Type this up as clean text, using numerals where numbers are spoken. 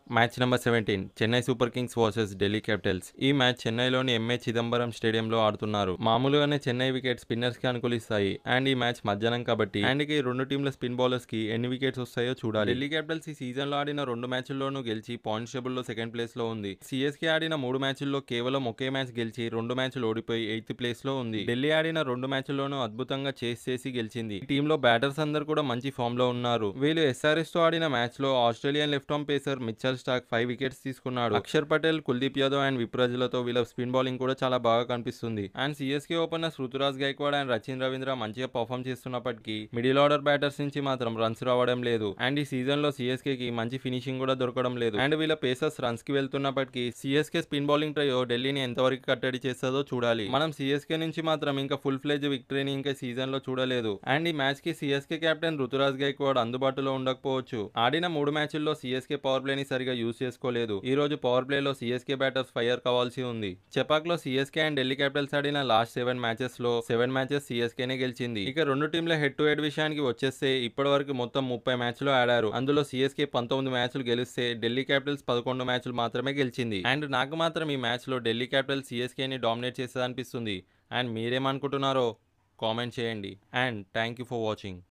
Match number 17 Chennai super Kings versus Delhi Capitals. ఈ match చెన్నైలోని MA Chidambaram స్టేడియంలో ఆడుతున్నారు. మామూలుగానే చెన్నై వికెట్ స్పిన్నర్స్ కి అనుకూలిస్తాయి. అండ్ ఈ మ్యాచ్ మధ్యాహ్నం కాబట్టి అండ్ ఈ రెండు టీంల స్పిన్ బౌలర్స్ కి ఎన్ని వికెట్స్ వస్తాయో చూడాలి. ఢిల్లీ క్యాపిటల్స్ ఈ సీజన్ లో ఆడిన 2 మ్యాచ్ల్లోనూ గెలిచి పాయింట్స్ టేబుల్ లో సెకండ్ ప్లేస్ లో ఉంది. సిఎస్కే ఆడిన 3 మ్యాచ్ల్లో కేవలం ఒకే మ్యాచ్ గెలిచి 2 మ్యాచ్లు ఓడిపోయి 8th ప్లేస్ లో ఉంది. ఢిల్లీ ఆడిన 2 మ్యాచ్ల్లోనూ అద్భుతంగా చేసి గెలిచింది. ఈ టీంలో బ్యాటర్స్ అందరూ కూడా మంచి ఫామ్ లో ఉన్నారు. వీళ్ళు ఎస్ఆర్ఎస్ తో ఆడిన మ్యాచ్ లో Australian left arm pacer Mitchell Starc 5 wickets తీసుకున్నాడు. అక్షర్ పటేల్, కుల్దీప్ యాదవ్ అండ్ విప్రజలతో వీళ్ళ స్పిన్ బౌలింగ్ కూడా చాలా బాగా కనిపిస్తుంది. And CSK openers Ruturaj Gaikwad and Rachin Ravindra మంచిగా పర్ఫామ్ చేస్తున్నప్పటికీ మిడిల్ ఆర్డర్ బ్యాటర్స్ నుంచి మాత్రం రన్స్ రావడం లేదు. అండ్ ఈ సీజన్ లో సిఎస్కే కి మంచి ఫినిషింగ్ కూడా దొరకడం లేదు. అండ్ వీళ్ళ పేసర్స్ రన్స్ కి వెళ్తున్నప్పటికీ సిఎస్కే స్పిన్ బౌలింగ్ ట్రయో ఢిల్లీని ఎంతవరకు కట్టడి చేస్తుందో చూడాలి. మనం సిఎస్కే నుంచి మాత్రం ఇంకా ఫుల్ ఫ్లెడ్జ్ విక్టరీని ఇంకా సీజన్ లో చూడలేదు. అండ్ ఈ మ్యాచ్ కి సిఎస్కే కెప్టెన్ రుతురాజ్ గైక్వాడ్ అందుబాటులో ఉండకపోవచ్చు. ఆడిన 3 మ్యాచ్ల్లో సిఎస్కే పవర్ ప్లేని సరిగా యూజ్ చేసుకోలేదు. ఈ రోజు పవర్ ప్లేలో సిఎస్కే బ్యాటర్స్ ఫైర్ కావాల్సి ఉంది. చెపాక్ లో సిఎస్కే అండ్ ఢిల్లీ క్యాపిటల్స్ ఆడిన లాస్ట్ 7 మ్యాచెస్ లో 7 మ్యాచెస్ సిఎస్కేనే గెలిచింది. ఇక రెండు టీంల హెడ్ టు హెడ్ విషయానికి వచ్చేస్తే ఇప్పటి వరకు మొత్తం 30 మ్యాచ్లు ఆడారు. అందులో సిఎస్కే 19 మ్యాచ్లు గెలిస్తే ఢిల్లీ క్యాపిటల్స్ 11 మ్యాచ్లు మాత్రమే గెలిచింది. అండ్ నాకు మాత్రం ఈ మ్యాచ్ లో ఢిల్లీ క్యాపిటల్స్ సిఎస్కేని డామినేట్ చేసేది అనిపిస్తుంది. అండ్ మీరేమనుకుంటున్నారో కామెంట్ చేయండి. And thank you for watching.